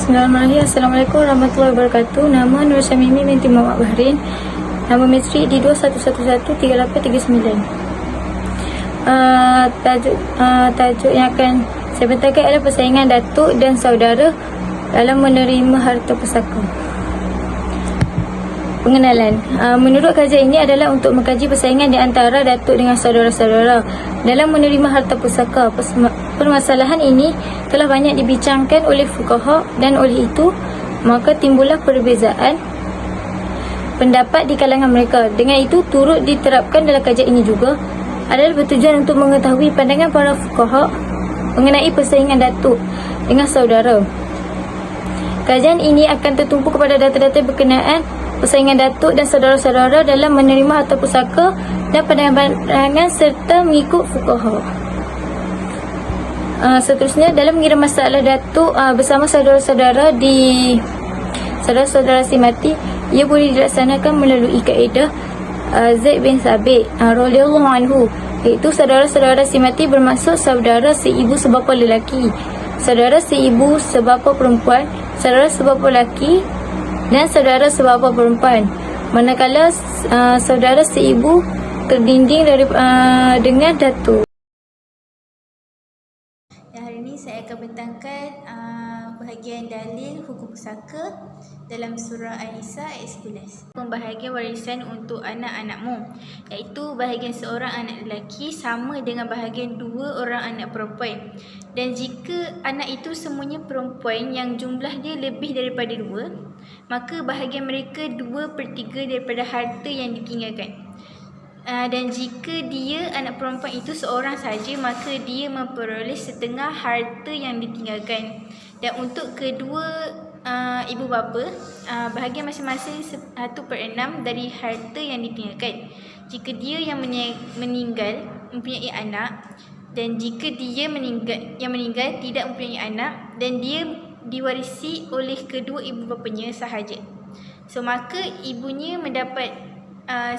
Bismillahirrahmanirrahim. Assalamualaikum warahmatullahi wabarakatuh. Nama Nur Syamimi binti Muhammad Bahrin. Nama matrik di 21113839. Tajuk yang akan saya bentangkan adalah persaingan datuk dan saudara dalam menerima harta pusaka. Pengenalan. Menurut kajian ini adalah untuk mengkaji persaingan di antara datuk dengan saudara-saudara dalam menerima harta pusaka. Permasalahan ini telah banyak dibincangkan oleh fuqaha dan oleh itu maka timbullah perbezaan pendapat di kalangan mereka. Dengan itu turut diterapkan dalam kajian ini juga adalah bertujuan untuk mengetahui pandangan para fuqaha mengenai persaingan datuk dengan saudara. Kajian ini akan tertumpu kepada data-data berkenaan persaingan datuk dan saudara-saudara dalam menerima harta pusaka dan pandangan serta mengikut fuqaha. Seterusnya, dalam mengira masalah datuk bersama saudara-saudara saudara-saudara si mati, ia boleh dilaksanakan melalui kaedah Zaid bin Sabit radhiyallahu anhu, iaitu saudara-saudara si mati bermaksud saudara seibu sebapa lelaki, saudara seibu sebapa perempuan, saudara sebapa lelaki dan saudara sebapa perempuan. Manakala saudara seibu terdinding dengan datuk. Hari ini saya akan bentangkan bahagian dalil hukum pusaka dalam surah An-Nisa ayat 11. Pembahagian warisan untuk anak-anakmu, iaitu bahagian seorang anak lelaki sama dengan bahagian dua orang anak perempuan. Dan jika anak itu semuanya perempuan yang jumlah dia lebih daripada dua, maka bahagian mereka 2/3 daripada harta yang ditinggalkan. Dan jika dia anak perempuan itu seorang saja, maka dia memperoleh setengah harta yang ditinggalkan. Dan untuk kedua ibu bapa, bahagian masing-masing 1/6 dari harta yang ditinggalkan. Jika dia yang meninggal mempunyai anak, dan jika dia yang meninggal tidak mempunyai anak, dan dia diwarisi oleh kedua ibu bapanya sahaja, so maka ibunya mendapat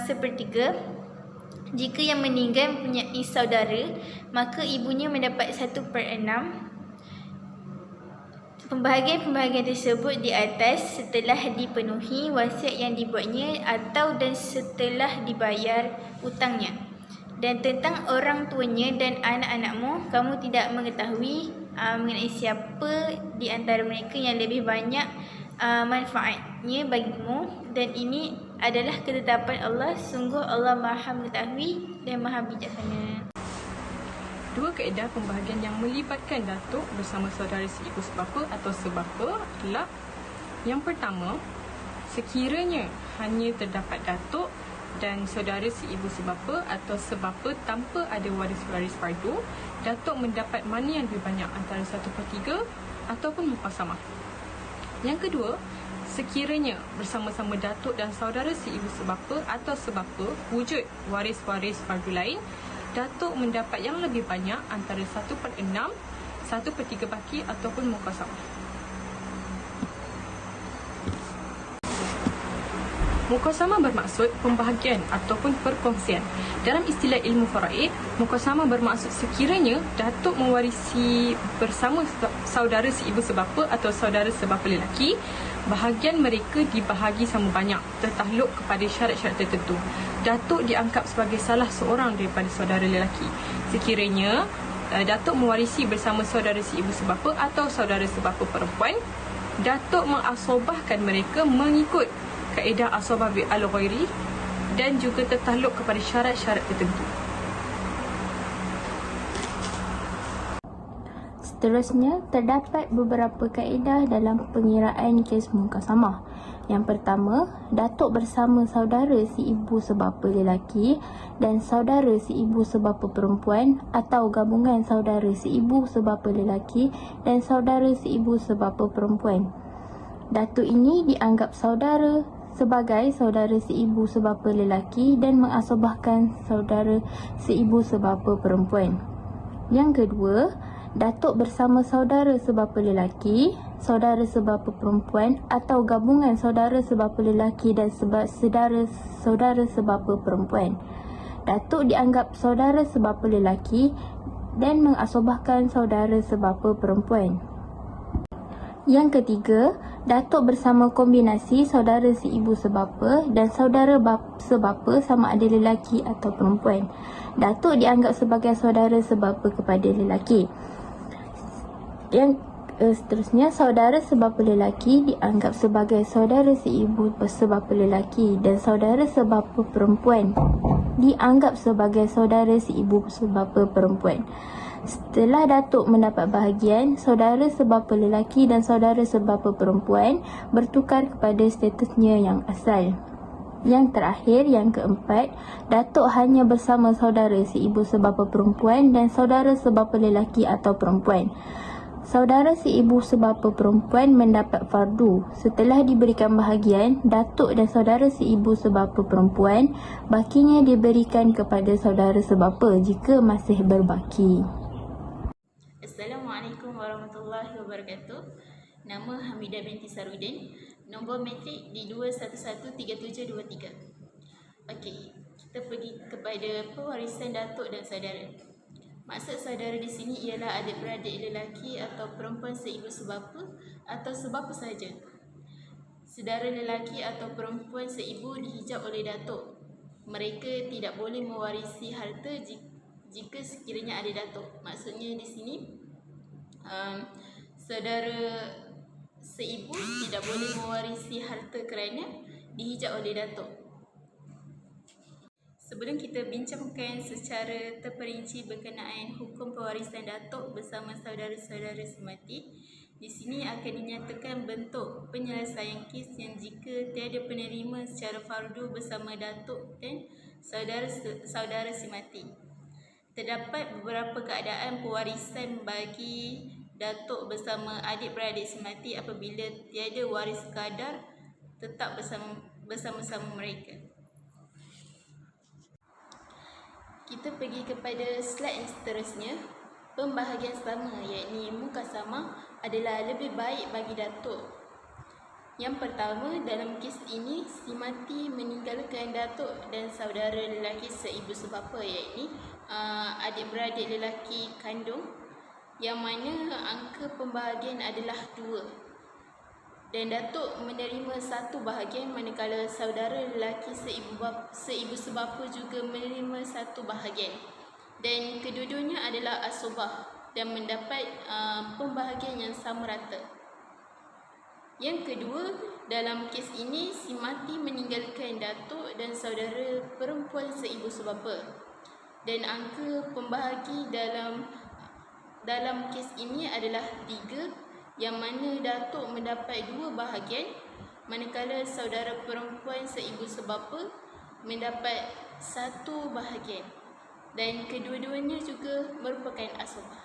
1/3. Jika yang meninggal mempunyai saudara, maka ibunya mendapat 1/6. Pembahagian-pembahagian tersebut di atas setelah dipenuhi wasiat yang dibuatnya atau dan setelah dibayar hutangnya. Dan tentang orang tuanya dan anak-anakmu, kamu tidak mengetahui mengenai siapa di antara mereka yang lebih banyak manfaatnya bagimu, dan ini adalah ketetapan Allah. Sungguh Allah Maha mengetahui dan Maha bijaksana. Dua kaedah pembahagian yang melibatkan datuk bersama saudara seibu sebapa atau sebapa adalah: yang pertama, sekiranya hanya terdapat datuk dan saudara seibu sebapa atau sebapa tanpa ada waris-waris fardu, datuk mendapat mana yang lebih banyak antara 1/3 ataupun muqasamah. Yang kedua, sekiranya bersama-sama datuk dan saudara seibu sebapa atau sebapa wujud waris-waris fardu lain, datuk mendapat yang lebih banyak antara 1/6, 1/3 baki ataupun muqasamah. Muqasamah bermaksud pembahagian ataupun perkongsian. Dalam istilah ilmu faraid, muqasamah bermaksud sekiranya datuk mewarisi bersama saudara seibu sebapa atau saudara sebapa lelaki, bahagian mereka dibahagi sama banyak tertakluk kepada syarat-syarat tertentu. Datuk dianggap sebagai salah seorang daripada saudara lelaki. Sekiranya datuk mewarisi bersama saudara seibu sebapa atau saudara sebapa perempuan, datuk mengasobahkan mereka mengikut kaedah asobah bil al-ghairi dan juga tertakluk kepada syarat-syarat tertentu. Seterusnya, terdapat beberapa kaedah dalam pengiraan kes muqasamah. Yang pertama, datuk bersama saudara seibu sebapa lelaki dan saudara seibu sebapa perempuan atau gabungan saudara seibu sebapa lelaki dan saudara seibu sebapa perempuan. Datuk ini dianggap saudara sebagai saudara seibu sebapa lelaki dan mengasobahkan saudara seibu sebapa perempuan. Yang kedua, datuk bersama saudara sebapa lelaki, saudara sebapa perempuan atau gabungan saudara sebapa lelaki dan saudara sebapa perempuan. Datuk dianggap saudara sebapa lelaki dan mengasobahkan saudara sebapa perempuan. Yang ketiga, datuk bersama kombinasi saudara seibu sebapa dan saudara sebapa sama ada lelaki atau perempuan. Datuk dianggap sebagai saudara sebapa kepada lelaki. Yang seterusnya, saudara sebapa lelaki dianggap sebagai saudara seibu sebapa lelaki dan saudara sebapa perempuan dianggap sebagai saudara seibu sebapa perempuan. Setelah datuk mendapat bahagian, saudara sebapa lelaki dan saudara sebapa perempuan bertukar kepada statusnya yang asal. Yang terakhir, yang keempat, datuk hanya bersama saudara seibu sebapa perempuan dan saudara sebapa lelaki atau perempuan. Saudara seibu sebapa perempuan mendapat fardu. Setelah diberikan bahagian, datuk dan saudara seibu sebapa perempuan, bakinya diberikan kepada saudara sebapa jika masih berbaki. Assalamualaikum warahmatullahi wabarakatuh. Nama Hamidah binti Sarudin. Nombor matrik di 2113723. Okey, kita pergi kepada pewarisan datuk dan saudara. Maksud saudara di sini ialah adik-beradik lelaki atau perempuan seibu sebapa atau sebapa sahaja. Saudara lelaki atau perempuan seibu dihijab oleh datuk. Mereka tidak boleh mewarisi harta jika sekiranya ada datuk. Maksudnya di sini saudara seibu tidak boleh mewarisi harta kerana dihijab oleh datuk. Sebelum kita bincangkan secara terperinci berkenaan hukum pewarisan datuk bersama saudara-saudara semati, di sini akan dinyatakan bentuk penyelesaian kes yang jika tiada penerima secara fardu bersama datuk dan saudara semati. Terdapat beberapa keadaan pewarisan bagi datuk bersama adik-beradik semati apabila tiada waris kadar tetap bersama-sama mereka. Kita pergi kepada slide yang seterusnya. Pembahagian sama, iaitu mukasamah adalah lebih baik bagi datuk. Yang pertama, dalam kes ini si mati meninggalkan datuk dan saudara lelaki seibu sebapa, iaitu adik-beradik lelaki kandung, yang mana angka pembahagian adalah 2 dan datuk menerima 1 bahagian manakala saudara lelaki seibu sebapa juga menerima 1 bahagian, dan kedua-duanya adalah asobah dan mendapat pembahagian yang sama rata. Yang kedua, dalam kes ini si mati meninggalkan datuk dan saudara perempuan seibu sebapa, dan angka pembahagi dalam kes ini adalah 3, yang mana datuk mendapat 2 bahagian manakala saudara perempuan seibu sebapa mendapat 1 bahagian, dan kedua-duanya juga merupakan asobah.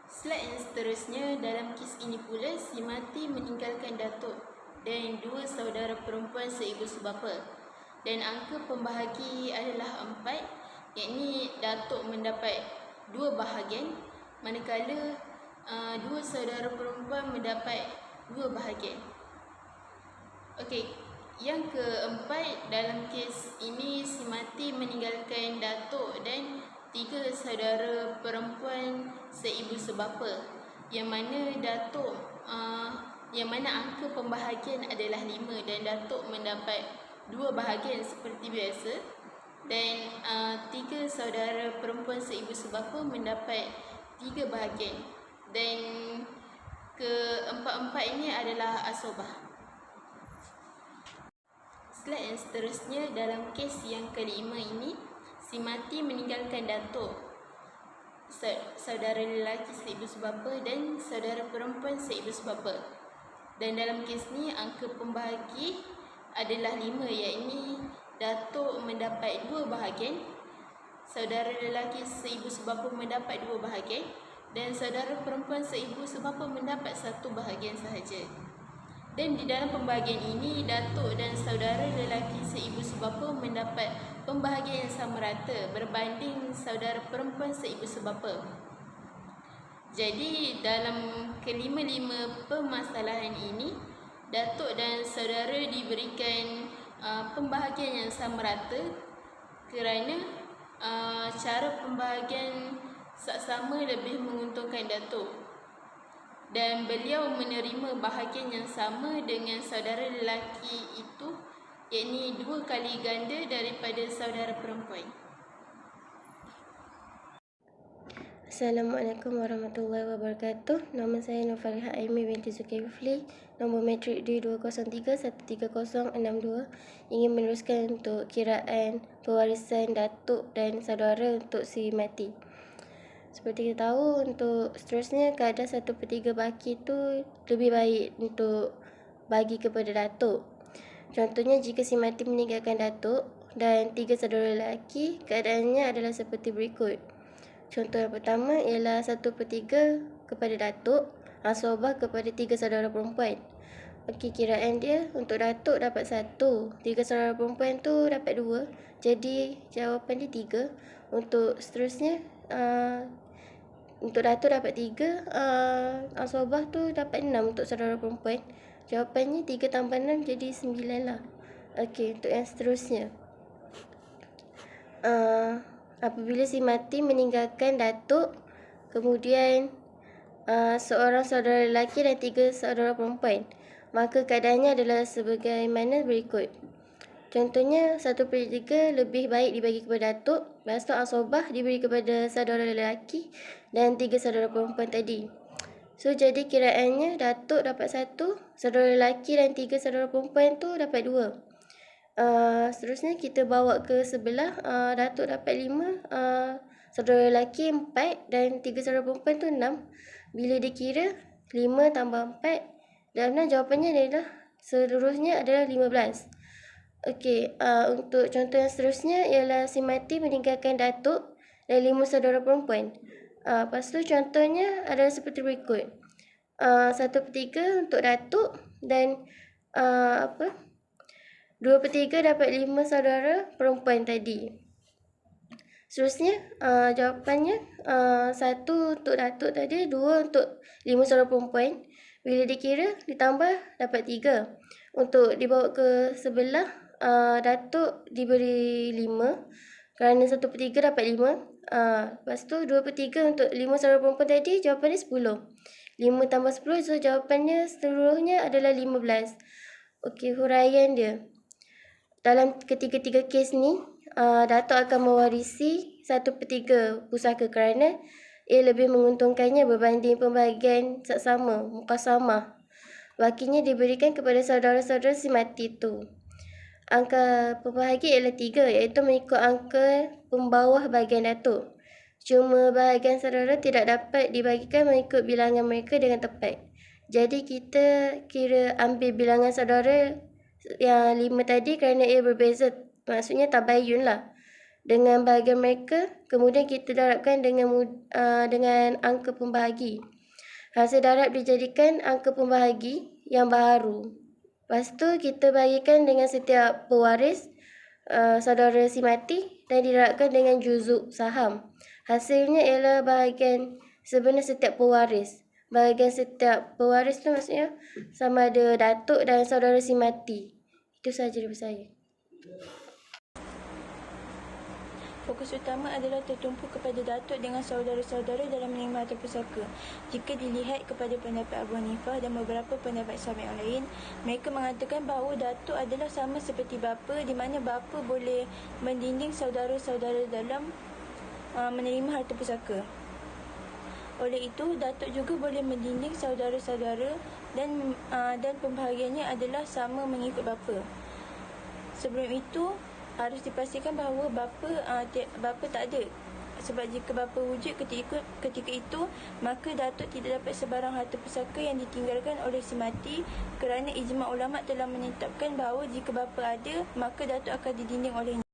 Slide yang seterusnya, dalam kes ini pula si mati meninggalkan datuk dan 2 saudara perempuan seibu sebapa, dan angka pembahagi adalah 4, iaitu datuk mendapat 2 bahagian manakala 2 saudara perempuan mendapat 2 bahagian. Okey, yang keempat, dalam kes ini si mati meninggalkan datuk dan 3 saudara perempuan seibu sebapa, yang mana angka pembahagian adalah 5 dan datuk mendapat 2 bahagian seperti biasa, dan 3 saudara perempuan seibu sebapa mendapat 3 bahagian, dan keempat-empat ini adalah asobah. Slide yang seterusnya, dalam kes yang kelima ini si mati meninggalkan datuk, saudara lelaki seibu sebapa dan saudara perempuan seibu sebapa, dan dalam kes ni angka pembahagi adalah 5, iaitu datuk mendapat 2 bahagian, saudara lelaki seibu sebapa mendapat 2 bahagian, dan saudara perempuan seibu sebapa mendapat 1 bahagian sahaja. Dan di dalam pembahagian ini, datuk dan saudara lelaki seibu sebapa mendapat pembahagian yang sama rata berbanding saudara perempuan seibu sebapa. Jadi dalam kelima-lima permasalahan ini, datuk dan saudara diberikan pembahagian yang sama rata kerana cara pembahagian saksama lebih menguntungkan datuk. dan beliau menerima bahagian yang sama dengan saudara lelaki itu, yakni 2 kali ganda daripada saudara perempuan. Assalamualaikum warahmatullahi wabarakatuh. Nama saya Nurfaliha Aimi binti Zulkifli. Nombor matrik D203-13062. Ingin meneruskan untuk kiraan pewarisan datuk dan saudara untuk si mati. Seperti kita tahu, untuk seterusnya keadaan 1/3 baki itu lebih baik untuk bagi kepada datuk. Contohnya, jika si mati meninggalkan datuk dan 3 saudara lelaki, keadaannya adalah seperti berikut. Contoh yang pertama ialah 1/3 kepada datuk, asobah kepada 3 saudara perempuan. Okey, kiraan dia untuk datuk dapat 1, 3 saudara perempuan tu dapat 2. Jadi jawapan dia 3. Untuk seterusnya, untuk datuk dapat 3, asobah tu dapat 6 untuk saudara perempuan. Jawapannya 3 tambah 6 jadi 9 lah. Okey, untuk yang seterusnya, apabila si mati meninggalkan datuk, kemudian seorang saudara lelaki dan 3 saudara perempuan, maka keadaannya adalah sebagaimana berikut. Contohnya, 1/3 lebih baik dibagi kepada datuk, lepas tu asobah diberi kepada saudara lelaki dan 3 saudara perempuan tadi. So, jadi kiraannya datuk dapat 1, saudara lelaki dan 3 saudara perempuan tu dapat 2. Seterusnya kita bawa ke sebelah, datuk dapat 5, saudara lelaki 4 dan 3 saudara perempuan tu 6. Bila dikira 5 tambah 4 dan jawapannya adalah seterusnya adalah 15. Okey, untuk contoh yang seterusnya ialah si mati meninggalkan datuk dan 5 saudara perempuan. Lepas tu contohnya adalah seperti berikut. 1/3 untuk datuk dan 2/3 dapat 5 saudara perempuan tadi. Seterusnya, jawapannya 1 untuk datuk tadi, 2 untuk 5 saudara perempuan. Bila dikira, ditambah dapat 3. Untuk dibawa ke sebelah, datuk diberi 5 kerana 1/3 dapat 5. Lepas tu 2/3 untuk 5 saudara perempuan tadi, jawapannya 10. 5 tambah 10, so jawapannya seluruhnya adalah 15. Okey, huraian dia. Dalam ketiga-tiga kes ni, datuk akan mewarisi 1/3 pusaka kerana ia lebih menguntungkannya berbanding pembahagian saksama, mukasamah. Bakinya diberikan kepada saudara-saudara si mati itu. Angka pembahagi ialah 3, iaitu mengikut angka pembawah bahagian datuk. Cuma bahagian saudara tidak dapat dibagikan mengikut bilangan mereka dengan tepat. Jadi kita kira ambil bilangan saudara yang 5 tadi kerana ia berbeza, maksudnya tabayun lah dengan bahagian mereka. Kemudian kita darabkan dengan angka pembahagi. Hasil darab dijadikan angka pembahagi yang baru. Lepas tu kita bagikan dengan setiap pewaris saudara si mati dan didarabkan dengan juzuk saham. Hasilnya ialah bahagian sebenar setiap pewaris. Bahagian setiap pewaris tu maksudnya sama ada datuk dan saudara si mati. Itu sahaja daripada saya. Fokus utama adalah tertumpu kepada datuk dengan saudara-saudara dalam menerima harta pusaka. Jika dilihat kepada pendapat Abu Hanifah dan beberapa pendapat Syafi'i yang lain, mereka mengatakan bahawa datuk adalah sama seperti bapa, di mana bapa boleh mendinding saudara-saudara dalam menerima harta pusaka. Oleh itu, datuk juga boleh mendinding saudara-saudara dan pembahagiannya adalah sama mengikut bapa. Sebelum itu, harus dipastikan bahawa bapa tak ada. Sebab jika bapa wujud ketika itu, maka datuk tidak dapat sebarang harta pusaka yang ditinggalkan oleh si mati, kerana ijma' ulama' telah menetapkan bahawa jika bapa ada, maka datuk akan didinding olehnya.